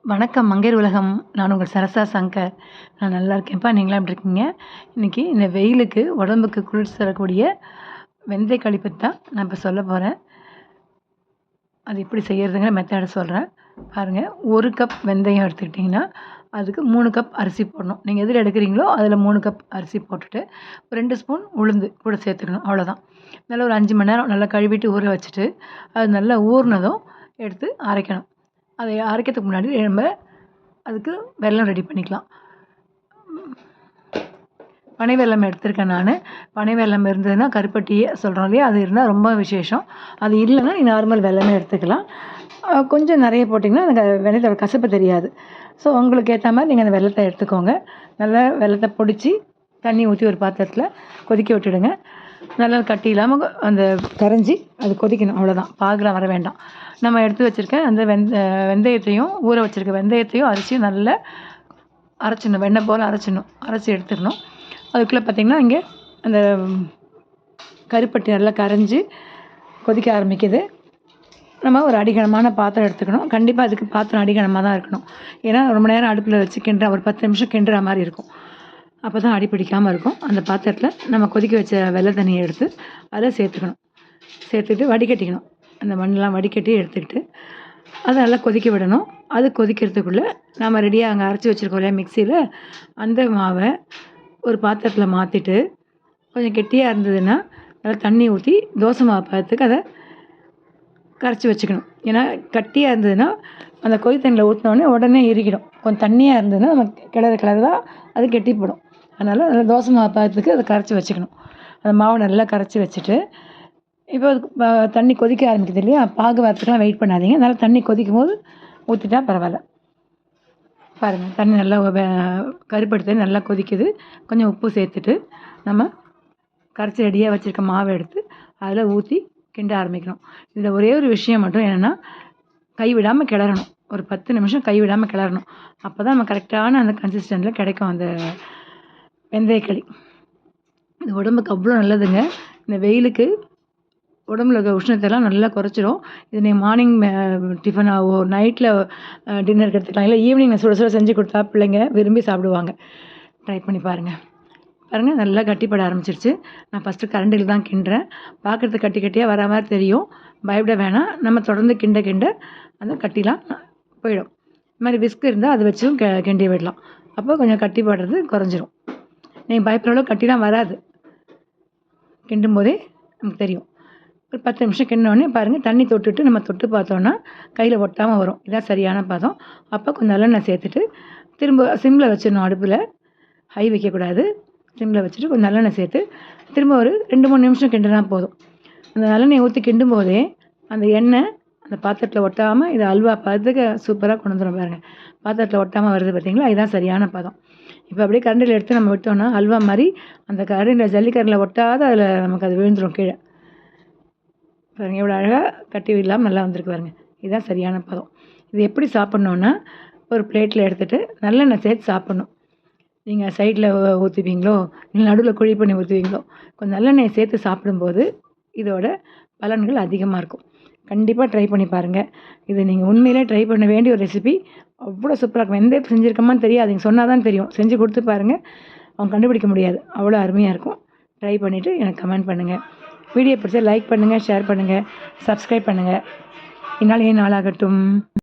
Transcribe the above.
வணக்கம் மங்கையர் உலகம். நான் உங்கள் சரசா சங்கர். நான் நல்லா இருக்கேன்ப்பா. நீங்களாம் எப்படி இருக்கீங்க? இன்றைக்கி இந்த வெயிலுக்கு உடம்புக்கு குளிர்ச்சி தரக்கூடிய வெந்தய களி பற்றி தான் நான் இப்போ சொல்ல போகிறேன். அது எப்படி செய்கிறதுங்கிற மெத்தடை சொல்கிறேன் பாருங்கள். 1 கப் வெந்தயம் எடுத்துக்கிட்டிங்கன்னா அதுக்கு 3 கப் அரிசி போடணும். நீங்கள் எதில் எடுக்கிறீங்களோ அதில் 3 கப் அரிசி போட்டுட்டு 2 ஸ்பூன் உளுந்து கூட சேர்த்துக்கணும். அவ்வளோதான். நல்லா ஒரு 5 மணி நேரம் நல்லா கழுவிட்டு ஊற வச்சுட்டு அது நல்லா ஊறினதும் எடுத்து அரைக்கணும். அதை அரைக்கிறதுக்கு முன்னாடி நம்ம அதுக்கு வெல்லம் ரெடி பண்ணிக்கலாம். பனை வெல்லம் எடுத்திருக்கேன் நான். பனை வெல்லம் இருந்ததுன்னா கருப்பட்டி சொல்கிறோம் இல்லையா, அது இருந்தால் ரொம்ப விசேஷம். அது இல்லைன்னா நீ நார்மல் வெல்லமே எடுத்துக்கலாம். கொஞ்சம் நிறைய போட்டிங்கன்னா அந்த வெல்லத்தோட கசப்பு தெரியாது. ஸோ உங்களுக்கு ஏற்ற மாதிரி நீங்கள் அந்த வெல்லத்தை எடுத்துக்கோங்க. நல்லா வெல்லத்தை பொடிச்சு தண்ணி ஊற்றி ஒரு பாத்திரத்தில் கொதிக்க விட்டுடுங்க. நல்லா கட்டி இல்லாமல் அந்த கரைஞ்சி அது கொதிக்கணும். அவ்வளோதான். பாகுலாம் வர வேண்டாம். நம்ம எடுத்து வச்சுருக்க அந்த வெந்தயத்தையும் ஊற வச்சுருக்க வெந்தயத்தையும் அரிசியும் நல்லா அரைச்சிடணும். வெண்ணெய் போல் அரைச்சிடணும். அரைச்சி எடுத்துடணும். அதுக்குள்ளே பார்த்திங்கன்னா இங்கே அந்த கருப்பட்டி நல்லா கரைஞ்சி கொதிக்க ஆரம்பிக்குது. நம்ம ஒரு அடிகனமான பாத்திரம் எடுத்துக்கணும். கண்டிப்பாக அதுக்கு பாத்திரம் அடிகனமாக தான் இருக்கணும். ஏன்னா ரொம்ப நேரம் அடுப்பில் வச்சு கிண்டுற ஒரு 10 நிமிஷம் கிண்டுற மாதிரி இருக்கும். அப்போ தான் அடி பிடிக்காமல் இருக்கும். அந்த பாத்திரத்தில் நம்ம கொதிக்க வச்ச வெள்ளை தண்ணியை எடுத்து அதில் சேர்த்துக்கணும். சேர்த்துட்டு வடிகட்டிக்கணும். அந்த மண்ணெலாம் வடிகட்டி எடுத்துக்கிட்டு அதை நல்லா கொதிக்க விடணும். அது கொதிக்கிறதுக்குள்ளே நம்ம ரெடியாக அங்கே அரைச்சி வச்சுருக்கோம் இல்லையா மிக்சியில், அந்த மாவை ஒரு பாத்திரத்தில் மாற்றிட்டு கொஞ்சம் கெட்டியாக இருந்ததுன்னா நல்லா தண்ணி ஊற்றி தோசை மாவு பதத்துக்கு அதை கரைச்சி வச்சுக்கணும். ஏன்னா கட்டியாக இருந்ததுன்னா அந்த கொதி தண்ணியில் ஊற்றினோடனே உடனே இறுகிடும். கொஞ்சம் தண்ணியாக இருந்ததுன்னா நம்ம கிளறு தான் அது கெட்டிப்படும். அதனால் நல்லா தோசை மாவு பதத்துக்கு அதை கரைச்சி வச்சுக்கணும். அந்த மாவை நல்லா கரைச்சி வச்சுட்டு இப்போ தண்ணி கொதிக்க ஆரம்பிக்குது இல்லையா, பாகு வரத்துக்கெலாம் வெயிட் பண்ணாதீங்க. அதனால் தண்ணி கொதிக்கும் போது ஊற்றிட்டா பரவாயில்ல. பாருங்கள், தண்ணி நல்லா கருப்பட்டி தண்ணி நல்லா கொதிக்குது. கொஞ்சம் உப்பு சேர்த்துட்டு நம்ம கரைச்சி ரெடியாக வச்சுருக்க மாவை எடுத்து அதில் ஊற்றி கிண்ட ஆரம்பிக்கணும். இதில் ஒரே ஒரு விஷயம் மட்டும் என்னென்னா, கைவிடாமல் கிளறணும். ஒரு 10 நிமிஷம் கைவிடாமல் கிளறணும். அப்போ தான் நம்ம கரெக்டான அந்த கன்சிஸ்டன்ட்டில் கிடைக்கும் அந்த வெந்தயக்களி. இது உடம்புக்கு அவ்வளோ நல்லதுங்க. இந்த வெயிலுக்கு உடம்புல இருக்க உஷ்ணத்தைலாம் நல்லா குறைச்சிரும். இது நீங்கள் மார்னிங் டிஃபனாகவோ நைட்டில் டின்னருக்கு எடுத்துக்கலாம். இல்லை ஈவினிங் சுட சுட செஞ்சு கொடுத்தா பிள்ளைங்க விரும்பி சாப்பிடுவாங்க. ட்ரை பண்ணி பாருங்கள். பாருங்கள், நல்லா கட்டிப்பட ஆரம்பிச்சிருச்சு. நான் ஃபஸ்ட்டு கரண்டில் தான் கிண்டுறேன். பார்க்குறதுக்கு கட்டி கட்டியாக வர மாதிரி தெரியும். பயப்பட வேணாம். நம்ம தொடர்ந்து கிண்ட கிண்ட அந்த கட்டிலாம் போயிடும். இது மாதிரி விஸ்க் இருந்தால் அதை வச்சும் கிண்டி விடலாம். அப்போ கொஞ்சம் கட்டி போடுறது குறைஞ்சிரும். நீங்கள் பயப்படுற அளவு கட்டிலாம் வராது. கிண்டும் போதே நமக்கு தெரியும். ஒரு 10 நிமிஷம் கிண்டினோடனே பாருங்கள், தண்ணி தொட்டுட்டு நம்ம தொட்டு பார்த்தோன்னா கையில் ஒட்டாமல் வரும். இதான் சரியான பதம். அப்போ கொஞ்சம் நல்லெண்ணெய் சேர்த்துட்டு திரும்ப சிம்மில் வச்சிடணும். அடுப்பில் ஹை வைக்கக்கூடாது. சிம்மில் வச்சுட்டு கொஞ்சம் நல்லெண்ணெய் சேர்த்து திரும்ப ஒரு 2-3 நிமிஷம் கிண்டினா போதும். அந்த நல்லெண்ணெய் ஊற்றி கிண்டும் போதே அந்த எண்ணெய் அந்த பாத்திரத்தில் ஒட்டாமல் இது அல்வா பதத்துக்கு சூப்பராக கொண்டு வந்துடும். பாருங்கள், பாத்திரத்தில் ஒட்டாமல் வருது பார்த்தீங்களா, இதுதான் சரியான பதம். இப்போ அப்படியே கரண்டில் எடுத்து நம்ம விட்டோம்னா அல்வா மாதிரி அந்த கரண்டில் ஜல்லிக்கரண்டில் ஒட்டாத அதில் நமக்கு அது விழுந்துடும் கீழே. பாருங்கள், எவ்வளோ அழகாக கட்டி இல்லாமல் நல்லா வந்திருக்கு பாருங்கள். இதுதான் சரியான பதம். இது எப்படி சாப்பிட்ணுன்னா ஒரு பிளேட்டில் எடுத்துகிட்டு நல்லெண்ணெய் சேர்த்து சாப்பிட்ணும். நீங்கள் சைடில் ஊற்றுவீங்களோ இல்லை நடுவில் குழி பண்ணி ஊற்றுவீங்களோ, கொஞ்சம் நல்லெண்ணெயை சேர்த்து சாப்பிடும்போது இதோட பலன்கள் அதிகமாக இருக்கும். கண்டிப்பாக ட்ரை பண்ணி பாருங்கள். இது நீங்கள் உண்மையிலே ட்ரை பண்ண வேண்டிய ஒரு ரெசிபி. அவ்வளோ சூப்பராக இருக்கும். வெந்தயத்தை செஞ்சுருக்கோமான்னு தெரியாது, நீங்கள் சொன்னால் தான் தெரியும். செஞ்சு கொடுத்து பாருங்கள், அவங்க கண்டுபிடிக்க முடியாது. அவ்வளோ அருமையாக இருக்கும். ட்ரை பண்ணிவிட்டு எனக்கு கமெண்ட் பண்ணுங்கள். வீடியோ பிடிச்சா லைக் பண்ணுங்கள், ஷேர் பண்ணுங்கள், சப்ஸ்கிரைப் பண்ணுங்கள். இந்நாள் நாளாகட்டும்.